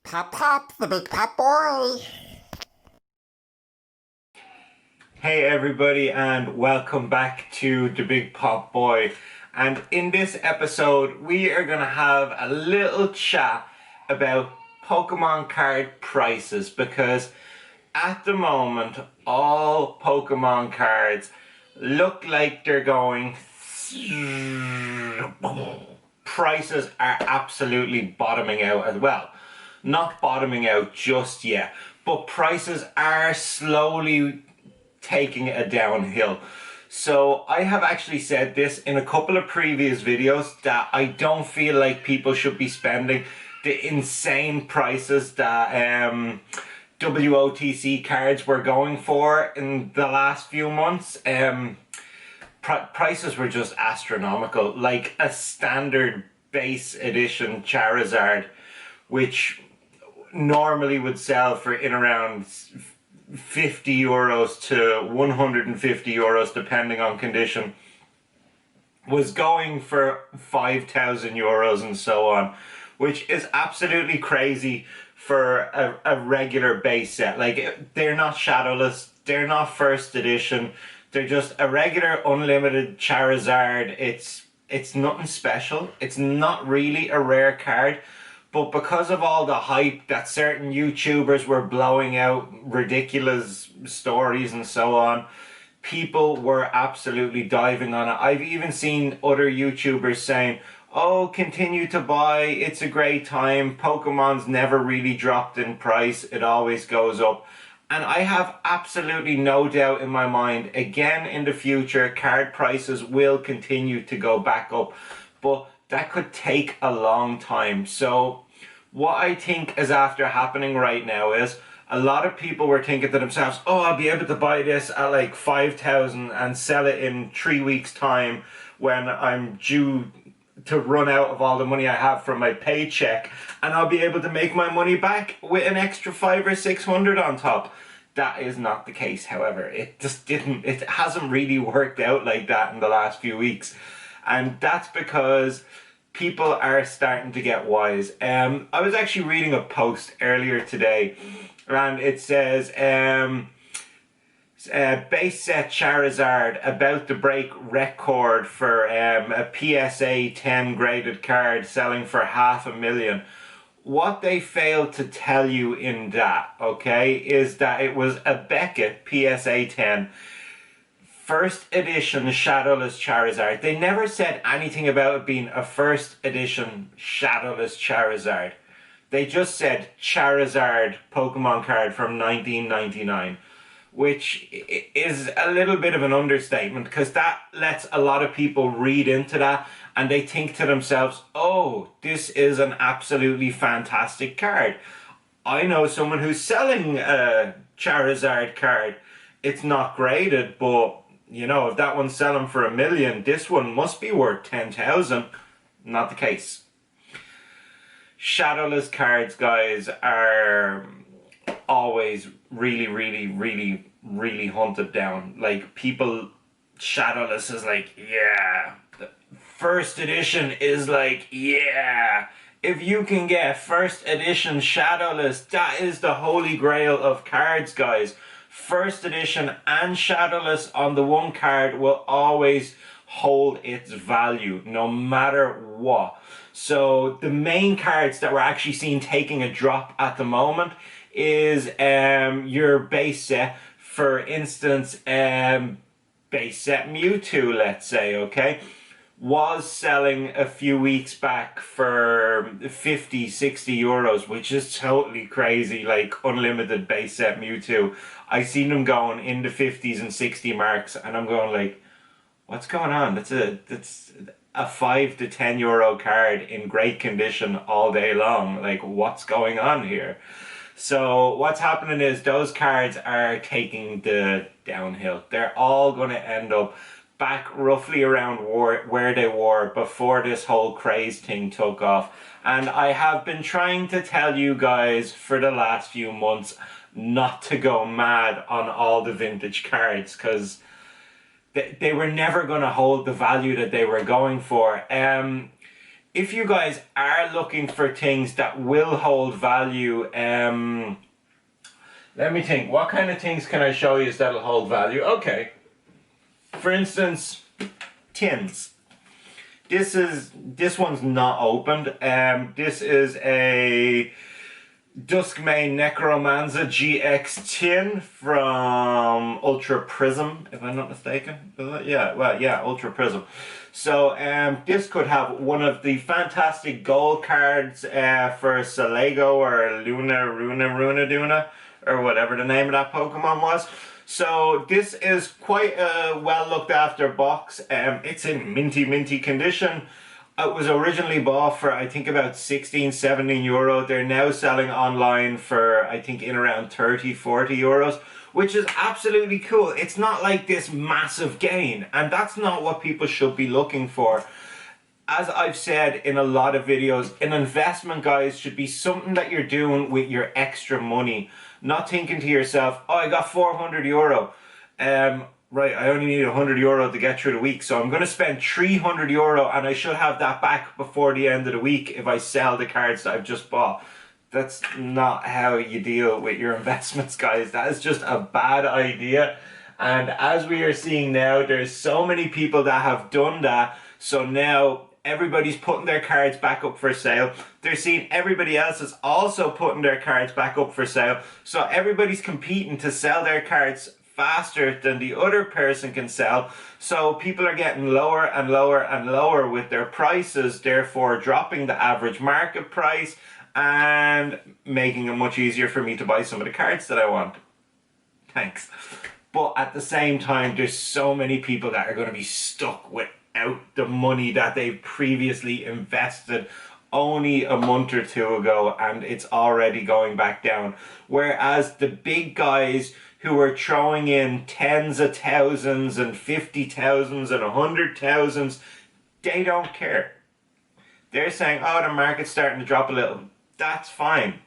Pop, the big pop boy. Hey everybody, and welcome back to the Big Pop Boy. And in this episode we are going to have a little chat about Pokemon card prices, because at the moment all Pokemon cards look like they're going prices are absolutely bottoming out as well. Not bottoming out just yet, but prices are slowly taking a downhill. So I have actually said this in a couple of previous videos that I don't feel like people should be spending the insane prices that WOTC cards were going for in the last few months. Prices were just astronomical. Like a standard base edition Charizard, which normally would sell for in around €50 to €150 depending on condition, was going for €5,000 and so on, which is absolutely crazy for a regular base set. Like, they're not shadowless, they're not first edition, they're just a regular unlimited Charizard. It's nothing special, it's not really a rare card. But because of all the hype that certain YouTubers were blowing out ridiculous stories and so on, people were absolutely diving on it. I've even seen other YouTubers saying, oh, continue to buy, it's a great time, Pokemon's never really dropped in price, it always goes up. And I have absolutely no doubt in my mind, again in the future, card prices will continue to go back up. But that could take a long time. So what I think is after happening right now is a lot of people were thinking to themselves, oh, I'll be able to buy this at like 5,000 and sell it in 3 weeks time when I'm due to run out of all the money I have from my paycheck, and I'll be able to make my money back with an extra 500 or 600 on top. That is not the case, however. It hasn't really worked out like that in the last few weeks. And that's because people are starting to get wise. I was actually reading a post earlier today, and it says, base set Charizard about to break record for a PSA 10 graded card selling for $500,000. What they failed to tell you in that, okay, is that it was a Beckett PSA 10 first edition shadowless Charizard. They never said anything about it being a first edition shadowless Charizard. They just said Charizard Pokemon card from 1999, which is a little bit of an understatement, because that lets a lot of people read into that and they think to themselves, oh, this is an absolutely fantastic card. I know someone who's selling a Charizard card. It's not graded, but you know, if that one's selling for $1,000,000, this one must be worth 10,000. Not the case. Shadowless cards, guys, are always really hunted down. Like, people, shadowless is like, yeah. The first edition is like, yeah. If you can get first edition shadowless, that is the holy grail of cards, guys. First edition and shadowless on the one card will always hold its value no matter what. So the main cards that we're actually seeing taking a drop at the moment is your base set. For instance, base set Mewtwo, let's say, okay, was selling a few weeks back for 50, 60 euros, which is totally crazy. Like, unlimited base set Mewtwo, I seen them going in the 50s and 60 marks, and I'm going like, what's going on? That's a 5 to 10 euro card in great condition all day long. Like, what's going on here? So what's happening is those cards are taking the downhill. They're all going to end up back roughly around where they were before this whole craze thing took off. And I have been trying to tell you guys for the last few months not to go mad on all the vintage cards, because they were never going to hold the value that they were going for. if you guys are looking for things that will hold value, let me think. What kind of things can I show you that'll hold value? Okay. For instance, tins. This one's not opened. This is a Duskmane Necromancer GX tin from Ultra Prism, if I'm not mistaken. Yeah, well, yeah, Ultra Prism. So this could have one of the fantastic gold cards for Salego or Luna, or whatever the name of that Pokemon was. So this is quite a well looked after box. It's in minty condition. It was originally bought for I think about 16-17 euro. They're now selling online for I think in around 30-40 euros, which is absolutely cool. It's not like this massive gain, and that's not what people should be looking for. As I've said in a lot of videos, an investment, guys, should be something that you're doing with your extra money. Not thinking to yourself, oh, I got 400 euro. Right, I only need 100 euro to get through the week, so I'm going to spend 300 euro and I should have that back before the end of the week if I sell the cards that I've just bought. That's not how you deal with your investments, guys. That is just a bad idea. And as we are seeing now, there's so many people that have done that. So now everybody's putting their cards back up for sale. They're seeing everybody else is also putting their cards back up for sale. So everybody's competing to sell their cards faster than the other person can sell. So people are getting lower and lower with their prices, therefore dropping the average market price and making it much easier for me to buy some of the cards that I want. Thanks. But at the same time, there's so many people that are going to be stuck without the money that they've previously invested only a month or two ago, and it's already going back down. Whereas the big guys who are throwing in tens of thousands and 50,000s and 100,000s, they don't care. They're saying, oh, the market's starting to drop a little. That's fine.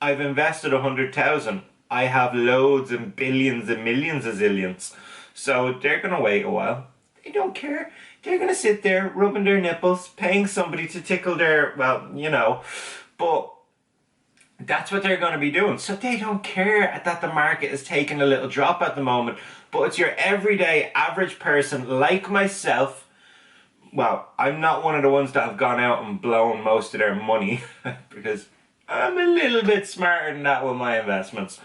I've invested 100,000. I have loads and billions and millions of zillions. So they're going to wait a while. They don't care. They're going to sit there rubbing their nipples, paying somebody to tickle their, well, you know. But that's what they're going to be doing. So they don't care that the market is taking a little drop at the moment. But it's your everyday average person like myself. Well, I'm not one of the ones that have gone out and blown most of their money because I'm a little bit smarter than that with my investments.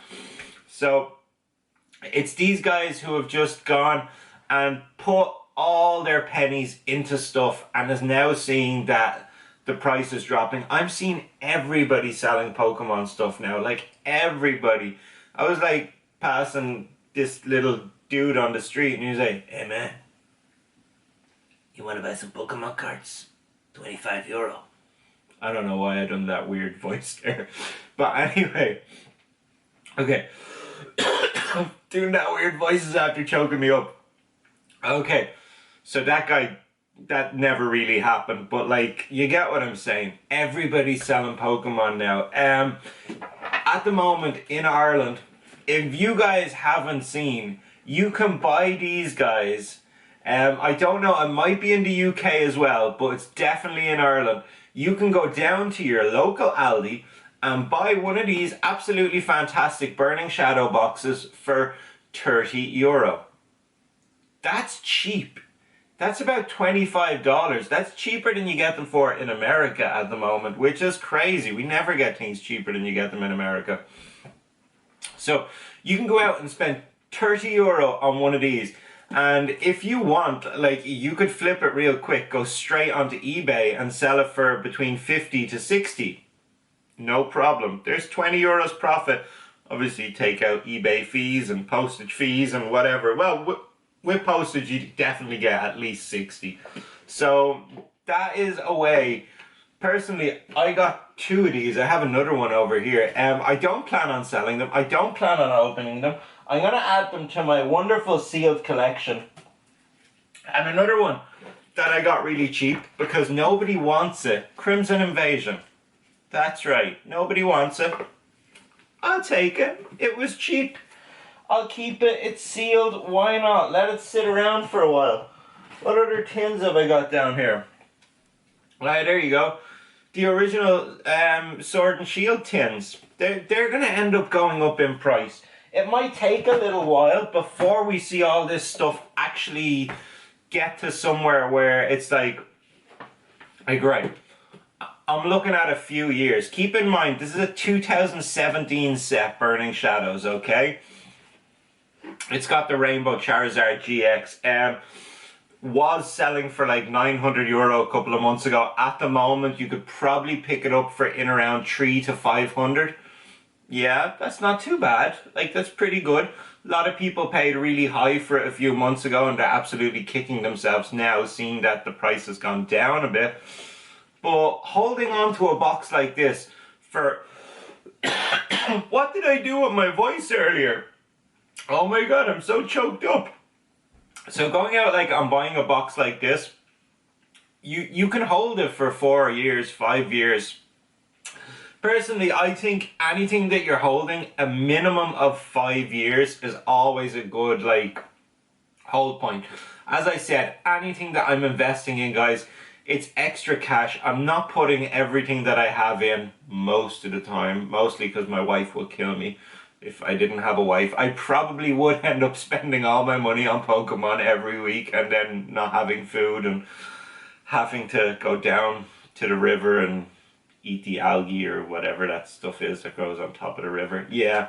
So it's these guys who have just gone and put all their pennies into stuff and is now seeing that the price is dropping. I'm seeing everybody selling Pokemon stuff now, like everybody. I was like passing this little dude on the street and he was like, hey man, you want to buy some Pokemon cards? 25 euro. I don't know why I done that weird voice there. But anyway. Okay. Doing that weird voices after choking me up. Okay. So that guy, that never really happened. But like, you get what I'm saying. Everybody's selling Pokemon now. At the moment in Ireland, if you guys haven't seen, you can buy these guys. I don't know, it might be in the UK as well, but it's definitely in Ireland. You can go down to your local Aldi and buy one of these absolutely fantastic Burning Shadow boxes for 30 euro. That's cheap. That's about $25. That's cheaper than you get them for in America at the moment, which is crazy. We never get things cheaper than you get them in America. So you can go out and spend 30 euro on one of these. And if you want, like, you could flip it real quick, go straight onto eBay and sell it for between 50 to 60. No problem. There's 20 euros profit. Obviously, take out eBay fees and postage fees and whatever. Well, with postage, you definitely get at least 60. So that is a way. Personally, I got two of these. I have another one over here. I don't plan on selling them. I don't plan on opening them. I'm going to add them to my wonderful sealed collection. And another one that I got really cheap because nobody wants it. Crimson Invasion. That's right. Nobody wants it. I'll take it. It was cheap. I'll keep it. It's sealed. Why not? Let it sit around for a while. What other tins have I got down here? Right, there you go. The original Sword and Shield tins, they're going to end up going up in price. It might take a little while before we see all this stuff actually get to somewhere where it's like right, I'm looking at a few years. Keep in mind, this is a 2017 set, Burning Shadows, okay? It's got the Rainbow Charizard GX. Was selling for like €900 a couple of months ago. At the moment, you could probably pick it up for in around 300 to 500. Yeah, that's not too bad. Like, that's pretty good. A lot of people paid really high for it a few months ago, and they're absolutely kicking themselves now, seeing that the price has gone down a bit. But holding on to a box like this for what did I do with my voice earlier? Oh my god, I'm so choked up. So going out, like, I'm buying a box like this, you can hold it for 4 years, 5 years. Personally, I think anything that you're holding, a minimum of 5 years is always a good, like, hold point. As I said, anything that I'm investing in, guys, it's extra cash. I'm not putting everything that I have in most of the time, mostly because my wife will kill me. If I didn't have a wife, I probably would end up spending all my money on Pokemon every week and then not having food and having to go down to the river and eat the algae or whatever that stuff is that grows on top of the river. Yeah.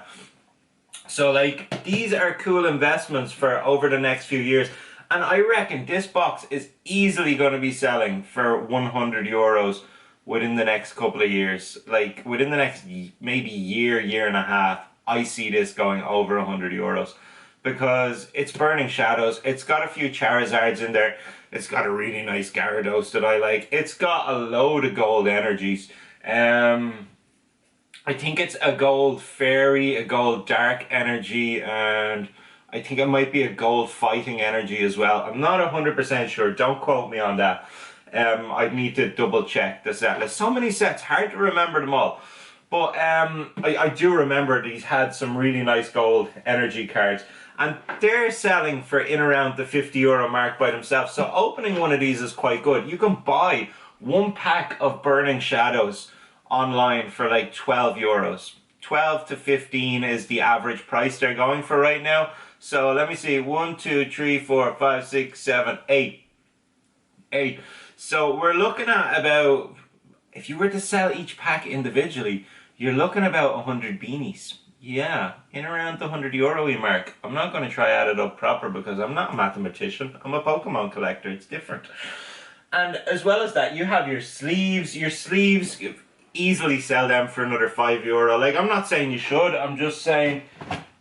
So, like, these are cool investments for over the next few years. And I reckon this box is easily going to be selling for €100 within the next couple of years. Like, within the next maybe year and a half, I see this going over €100 because it's Burning Shadows. It's got a few Charizards in there. It's got a really nice Gyarados that I like. It's got a load of gold energies. I think it's a gold fairy, a gold dark energy, and I think it might be a gold fighting energy as well. I'm not 100% sure. Don't quote me on that. I need to double check the set. There's so many sets, hard to remember them all. But I do remember these had some really nice gold energy cards. And they're selling for in around the €50 mark by themselves. So opening one of these is quite good. You can buy one pack of Burning Shadows online for like €12. 12 to 15 is the average price they're going for right now. So let me see. 1, 2, 3, 4, 5, 6, 7, 8. 8. So we're looking at about, if you were to sell each pack individually, you're looking about 100 beanies. Yeah, in around the €100 mark. I'm not going to try add it up proper because I'm not a mathematician. I'm a Pokemon collector. It's different. And as well as that, you have your sleeves. Your sleeves, easily sell them for another €5. Like, I'm not saying you should. I'm just saying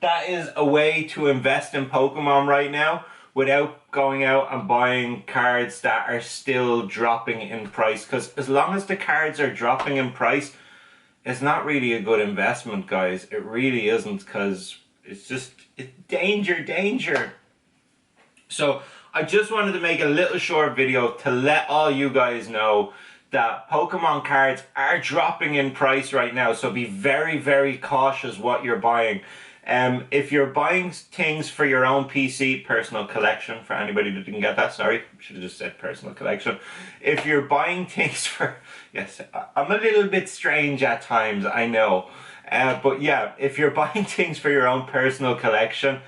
that is a way to invest in Pokemon right now without going out and buying cards that are still dropping in price. Because as long as the cards are dropping in price, it's not really a good investment, guys. It really isn't, because it's danger. So I just wanted to make a little short video to let all you guys know that Pokemon cards are dropping in price right now. So be very, very cautious what you're buying. If you're buying things for your own PC, personal collection, for anybody that didn't get that, sorry, should have just said personal collection. If you're buying things for, yes, I'm a little bit strange at times, I know. But yeah, if you're buying things for your own personal collection,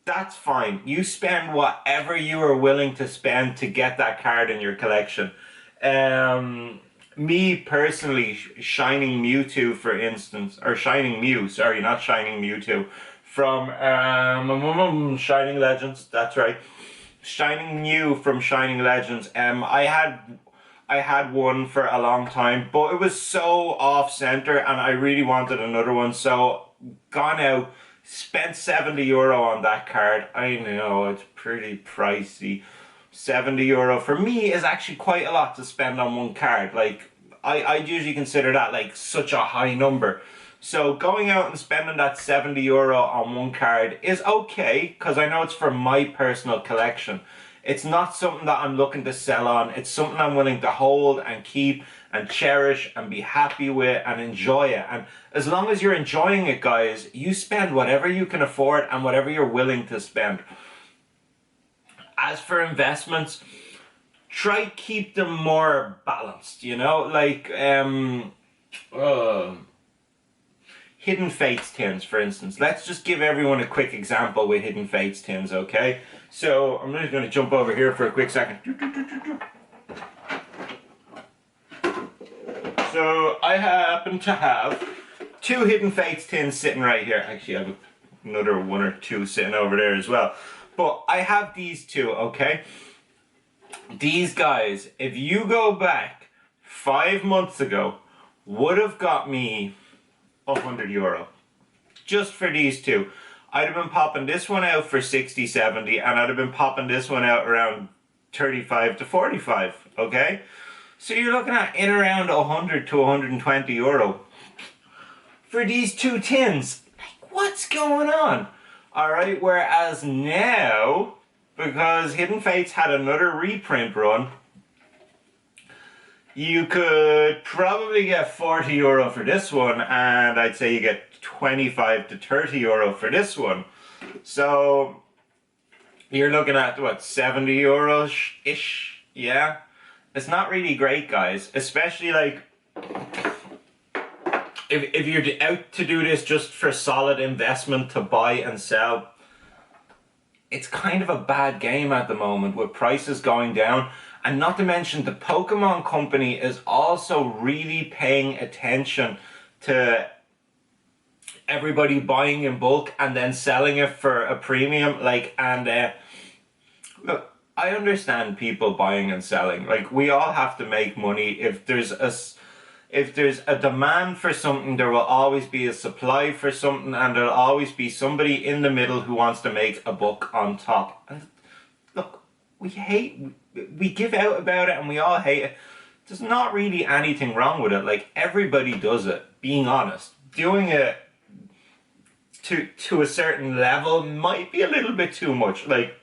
that's fine. You spend whatever you are willing to spend to get that card in your collection. Me personally, Shining Mewtwo, for instance, or Shining Mew, sorry, not Shining Mewtwo, from Shining Legends, that's right. Shining Mew from Shining Legends. I had one for a long time, but it was so off-center and I really wanted another one, so gone out, spent €70 on that card. I know, it's pretty pricey. €70 for me is actually quite a lot to spend on one card. Like, I'd usually consider that like such a high number. So going out and spending that €70 on one card is okay, because I know it's for my personal collection. It's not something that I'm looking to sell on. It's something I'm willing to hold and keep and cherish and be happy with and enjoy it. And as long as you're enjoying it, guys, you spend whatever you can afford and whatever you're willing to spend. As for investments, try keep them more balanced, you know, like Hidden Fates tins, for instance. Let's just give everyone a quick example with Hidden Fates tins, okay? So I'm just going to jump over here for a quick second. So I happen to have 2 Hidden Fates tins sitting right here. Actually, I have another 1 or 2 sitting over there as well. But I have these 2, okay? These guys, if you go back 5 months ago, would have got me €100 just for these 2. I'd have been popping this one out for 60, 70, and I'd have been popping this one out around 35 to 45, okay? So you're looking at in around 100 to €120 for these 2 tins. Like, what's going on? Alright, whereas now, because Hidden Fates had another reprint run, you could probably get €40 for this one, and I'd say you get 25 to €30 for this one. So you're looking at what, €70-ish? Yeah, it's not really great, guys. Especially like if you're out to do this just for solid investment to buy and sell. It's kind of a bad game at the moment with prices going down. And not to mention, the Pokemon company is also really paying attention to everybody buying in bulk and then selling it for a premium. Like, and look, I understand people buying and selling. Like, we all have to make money. If there's a demand for something, there will always be a supply for something, and there'll always be somebody in the middle who wants to make a buck on top. And look, we give out about it and we all hate it. There's not really anything wrong with it. Like, everybody does it, being honest. Doing it to a certain level might be a little bit too much. Like,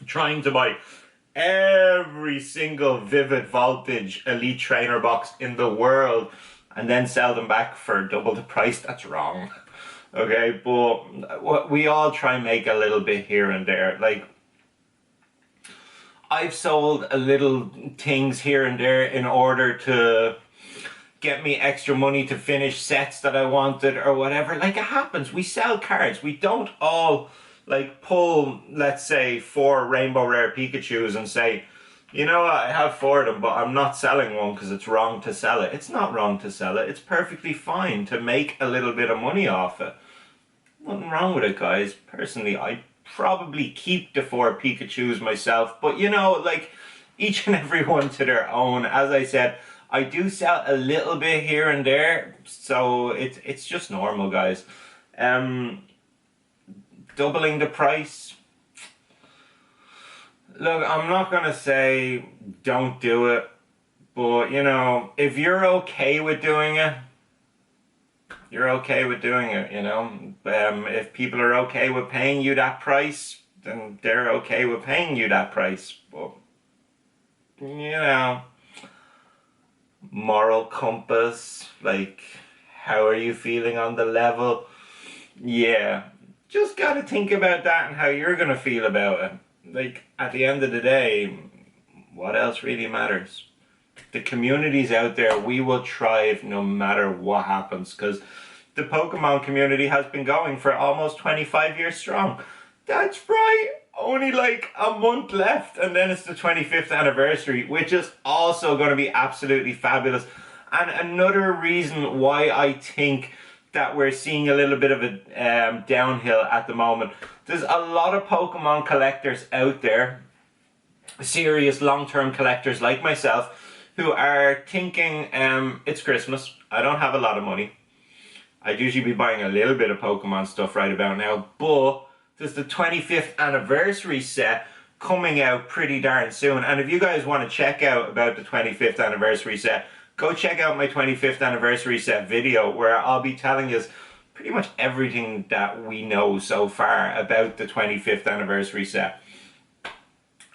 trying to buy every single Vivid Voltage Elite Trainer box in the world and then sell them back for double the price, that's wrong. Okay, but we all try and make a little bit here and there. Like, I've sold a little things here and there in order to get me extra money to finish sets that I wanted or whatever. Like, it happens. We sell cards. We don't all like pull, let's say, 4 Rainbow Rare Pikachus and say, you know what, I have 4 of them, but I'm not selling one because it's wrong to sell it. It's not wrong to sell it. It's perfectly fine to make a little bit of money off it. Nothing wrong with it, guys. Personally, I probably keep the 4 Pikachus myself, but you know, like, each and every one to their own. As I said, I do sell a little bit here and there, so it's just normal, guys. Doubling the price. Look, I'm not gonna say don't do it, but you know, if you're okay with doing it, you're okay with doing it, you know. If people are okay with paying you that price, then they're okay with paying you that price. But, you know, moral compass, like, how are you feeling on the level? Yeah, just gotta think about that and how you're gonna feel about it. Like, at the end of the day, what else really matters? The community's out there. We will thrive no matter what happens, because the Pokemon community has been going for almost 25 years strong. That's right, only like a month left and then it's the 25th anniversary, which is also going to be absolutely fabulous. And another reason why I think that we're seeing a little bit of a downhill at the moment. There's a lot of Pokemon collectors out there, serious long-term collectors like myself, who are thinking, it's Christmas, I don't have a lot of money. I'd usually be buying a little bit of Pokemon stuff right about now, but there's the 25th anniversary set coming out pretty darn soon. And if you guys want to check out about the 25th anniversary set, go check out my 25th anniversary set video, where I'll be telling you pretty much everything that we know so far about the 25th anniversary set.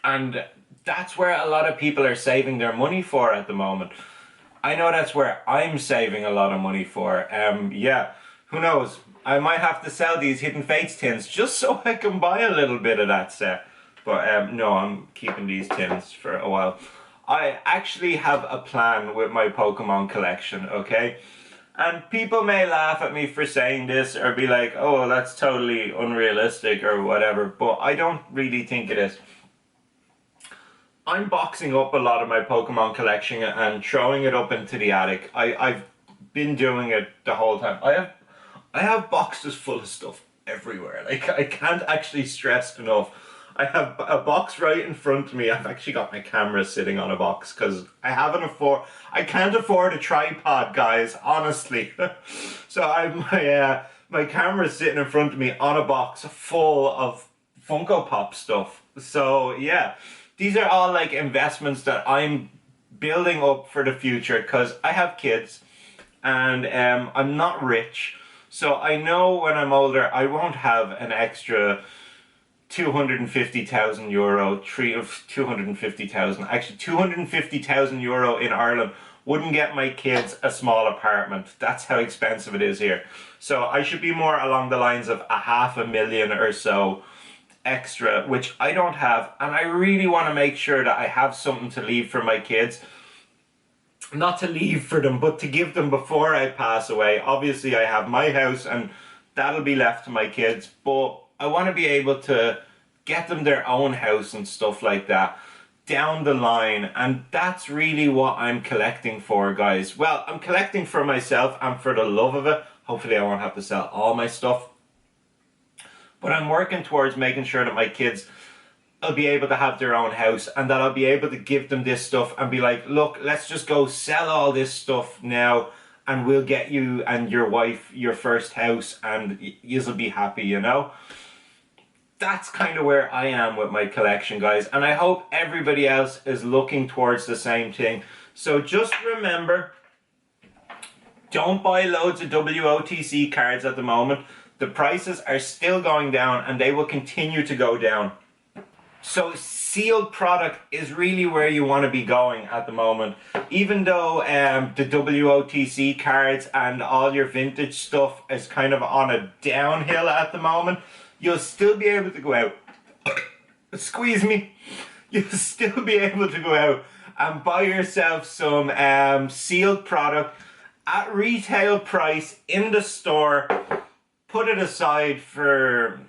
And that's where a lot of people are saving their money for at the moment. I know that's where I'm saving a lot of money for. Yeah, who knows? I might have to sell these Hidden Fates tins just so I can buy a little bit of that set. But no, I'm keeping these tins for a while. I actually have a plan with my Pokemon collection, okay? And people may laugh at me for saying this or be like, oh, that's totally unrealistic or whatever, but I don't really think it is. I'm boxing up a lot of my Pokemon collection and throwing it up into the attic. I've been doing it the whole time. I have boxes full of stuff everywhere. Like, I can't actually stress enough. I have a box right in front of me. I've actually got my camera sitting on a box because I can't afford a tripod, guys, honestly. So my camera's sitting in front of me on a box full of Funko Pop stuff. So yeah, these are all like investments that I'm building up for the future because I have kids and I'm not rich. So I know when I'm older, I won't have an extra 250,000 euro, 250,000, actually 250,000 euro in Ireland wouldn't get my kids a small apartment. That's how expensive it is here. So I should be more along the lines of 500,000 or so extra, which I don't have. And I really want to make sure that I have something to leave for my kids. Not to leave for them, but to give them before I pass away. Obviously, I have my house and that'll be left to my kids, but I want to be able to get them their own house and stuff like that down the line. And that's really what I'm collecting for, guys. Well, I'm collecting for myself and for the love of it. Hopefully I won't have to sell all my stuff. But I'm working towards making sure that my kids will be able to have their own house and that I'll be able to give them this stuff and be like, look, let's just go sell all this stuff now and we'll get you and your wife your first house and you'll be happy, you know? That's kind of where I am with my collection, guys. And I hope everybody else is looking towards the same thing. So just remember, don't buy loads of WOTC cards at the moment. The prices are still going down and they will continue to go down. So sealed product is really where you want to be going at the moment. Even though the WOTC cards and all your vintage stuff is kind of on a downhill at the moment, you'll still be able to go out. Squeeze me. You'll still be able to go out and buy yourself some sealed product at retail price in the store. Put it aside for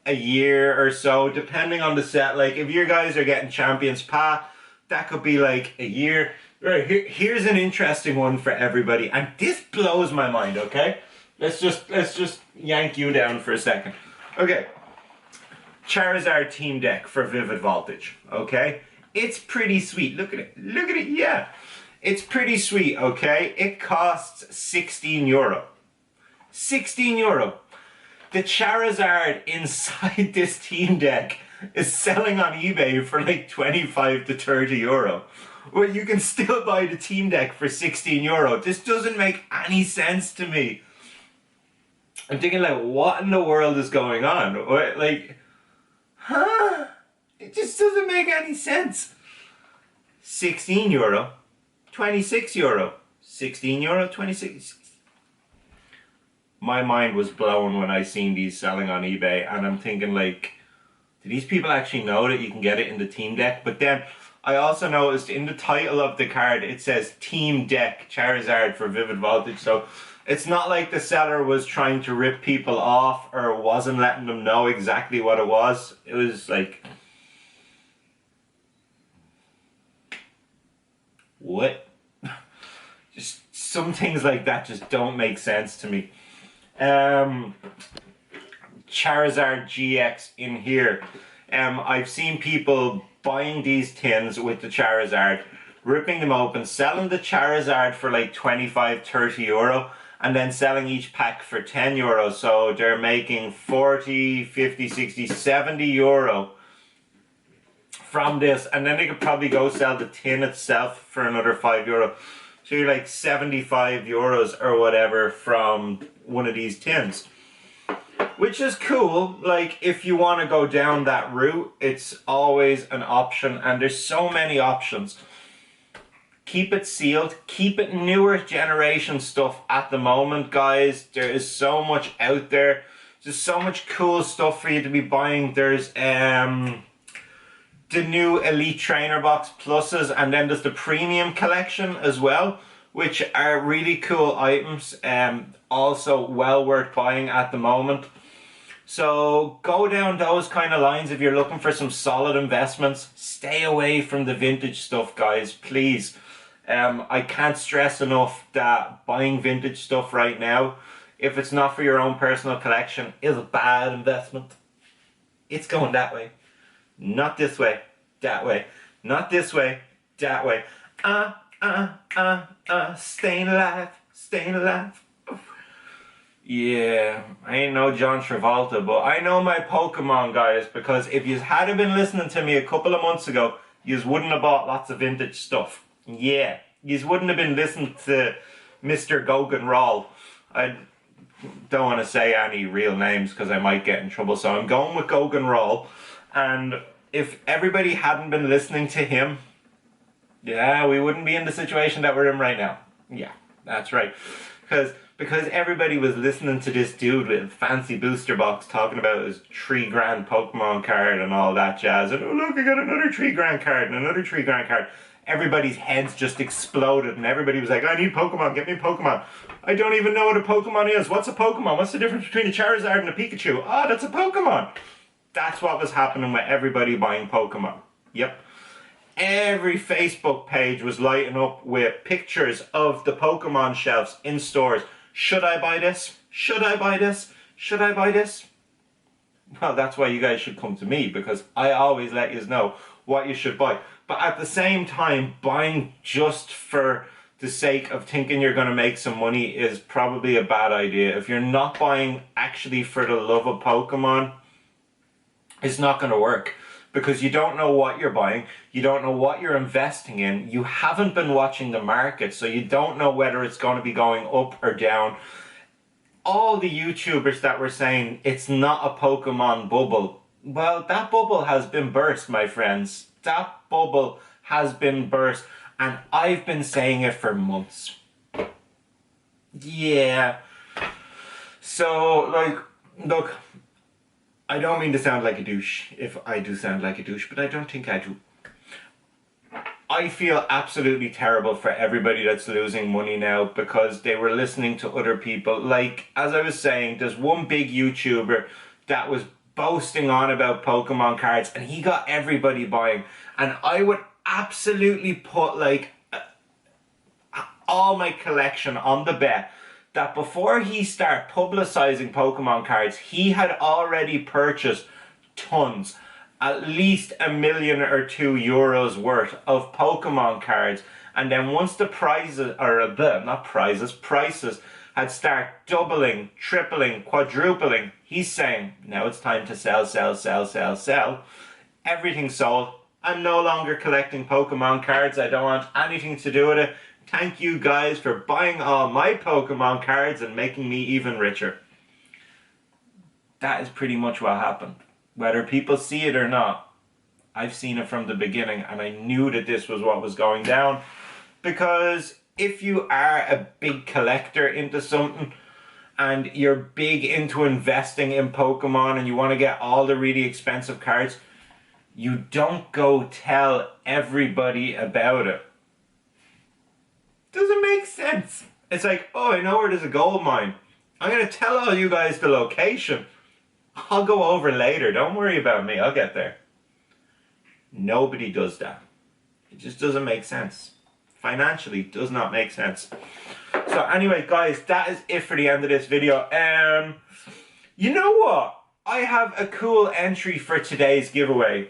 a year or so, depending on the set. Like if you guys are getting Champions Pack, that could be like a year. Right, here's an interesting one for everybody, and this blows my mind. Okay, let's just yank you down for a second. Okay, Charizard team deck for Vivid Voltage. Okay, it's pretty sweet. Look at it. Look at it. Yeah, it's pretty sweet. Okay, it costs 16 euro. 16 euro. The Charizard inside this team deck is selling on eBay for like 25 to 30 euro. Well, you can still buy the team deck for 16 euro. This doesn't make any sense to me. I'm thinking like, what in the world is going on? Like, huh? It just doesn't make any sense. 16 euro, 26 euro, 16 euro, 26. My mind was blown when I seen these selling on eBay, and I'm thinking like, do these people actually know that you can get it in the team deck? But then I also noticed in the title of the card it says Team Deck Charizard for Vivid Voltage, so it's not like the seller was trying to rip people off or wasn't letting them know exactly what it was. It was like, what? Just some things like that just don't make sense to me. Charizard GX in here. I've seen people buying these tins with the Charizard, ripping them open, selling the Charizard for like 25, 30 euro, and then selling each pack for 10 euro. So they're making 40, 50, 60, 70 euro from this, and then they could probably go sell the tin itself for another 5 euro. So you're like 75 euros or whatever from one of these tins, which is cool. Like if you want to go down that route, it's always an option, and there's so many options. Keep it sealed, keep it newer generation stuff at the moment, guys. There is so much out there. There's so much cool stuff for you to be buying. There's the new Elite Trainer Box Pluses, and then there's the Premium Collection as well, which are really cool items, also well worth buying at the moment. So go down those kind of lines if you're looking for some solid investments. Stay away from the vintage stuff, guys, please. I can't stress enough that buying vintage stuff right now, if it's not for your own personal collection, is a bad investment. It's going that way. Not this way, that way. Not this way, that way. Staying alive, staying alive. Yeah, I ain't no John Travolta, but I know my Pokemon, guys, because if you had been listening to me a couple of months ago, you wouldn't have bought lots of vintage stuff. Yeah, you wouldn't have been listening to Mr. Gogan Roll. I don't want to say any real names because I might get in trouble, so I'm going with Gogan Roll. And if everybody hadn't been listening to him, yeah, we wouldn't be in the situation that we're in right now. Yeah, that's right. Because everybody was listening to this dude with a fancy booster box talking about his $3,000 Pokemon card and all that jazz. And oh look, I got another $3,000 card and another $3,000 card. Everybody's heads just exploded and everybody was like, I need Pokemon, get me Pokemon. I don't even know what a Pokemon is. What's a Pokemon? What's the difference between a Charizard and a Pikachu? Ah, that's a Pokemon. That's what was happening with everybody buying Pokemon. Yep. Every Facebook page was lighting up with pictures of the Pokemon shelves in stores. Should I buy this? Should I buy this? Should I buy this? Well, that's why you guys should come to me, because I always let you know what you should buy. But at the same time, buying just for the sake of thinking you're going to make some money is probably a bad idea. If you're not buying actually for the love of Pokemon, it's not going to work. Because you don't know what you're buying, you don't know what you're investing in, you haven't been watching the market, so you don't know whether it's going to be going up or down. All the YouTubers that were saying it's not a Pokemon bubble, well, that bubble has been burst, my friends. That bubble has been burst, and I've been saying it for months. Yeah. So, like, look, I don't mean to sound like a douche if I do sound like a douche, but I don't think I do. I feel absolutely terrible for everybody that's losing money now because they were listening to other people. Like, as I was saying, there's one big YouTuber that was boasting on about Pokemon cards and he got everybody buying. And I would absolutely put like all my collection on the bet that before he started publicizing Pokemon cards, he had already purchased tons, at least €1 million or €2 worth of Pokemon cards. And then once the prices, or prices had started doubling, tripling, quadrupling, he's saying, now it's time to sell, sell, sell, sell, sell. Everything sold. I'm no longer collecting Pokemon cards. I don't want anything to do with it. Thank you guys for buying all my Pokemon cards and making me even richer. That is pretty much what happened. Whether people see it or not, I've seen it from the beginning and I knew that this was what was going down. Because if you are a big collector into something and you're big into investing in Pokemon and you want to get all the really expensive cards, you don't go tell everybody about it. Doesn't make sense. It's like, oh, I know where there's a gold mine. I'm going to tell all you guys the location. I'll go over later. Don't worry about me. I'll get there. Nobody does that. It just doesn't make sense. Financially, does not make sense. So anyway, guys, that is it for the end of this video. You know what? I have a cool entry for today's giveaway.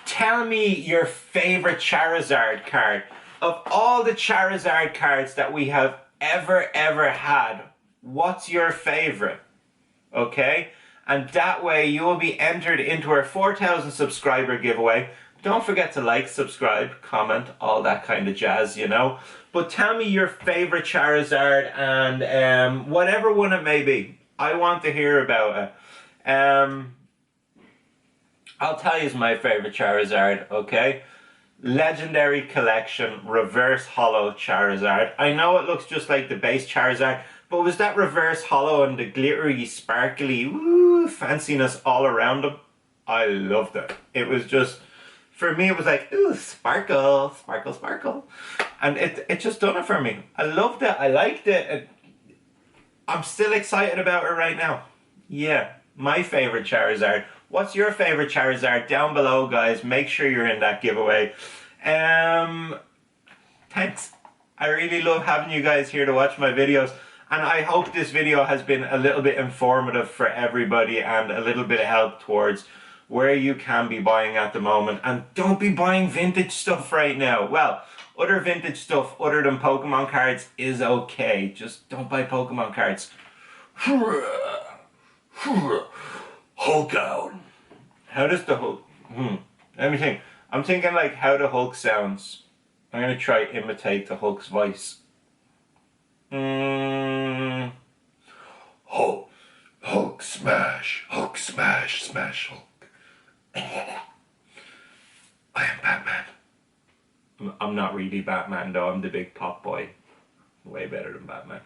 Tell me your favorite Charizard card. Of all the Charizard cards that we have ever had, what's your favorite? Okay? And that way you will be entered into our 4,000 subscriber giveaway. Don't forget to like, subscribe, comment, all that kind of jazz, you know. But tell me your favorite Charizard and whatever one it may be. I want to hear about it. I'll tell you my favorite Charizard, okay? Legendary Collection Reverse Hollow Charizard. I know it looks just like the base Charizard, but was that reverse hollow and the glittery, sparkly, fanciness all around them? I loved it. It was just, for me, it was like, ooh, sparkle, sparkle, sparkle. And it just done it for me. I loved it. I liked it. I'm still excited about it right now. Yeah, my favorite Charizard. What's your favorite Charizard? Down below, guys. Make sure you're in that giveaway. Thanks. I really love having you guys here to watch my videos. And I hope this video has been a little bit informative for everybody and a little bit of help towards where you can be buying at the moment. And don't be buying vintage stuff right now. Well, other vintage stuff other than Pokemon cards is okay. Just don't buy Pokemon cards. Hulk out. How does the Hulk... Let me think. I'm thinking like how the Hulk sounds. I'm going to try to imitate the Hulk's voice. Hulk smash. Hulk smash. Smash Hulk. I am Batman. I'm not really Batman though. I'm the big Popboy. Way better than Batman.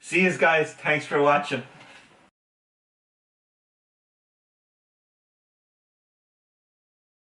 See you guys. Thanks for watching.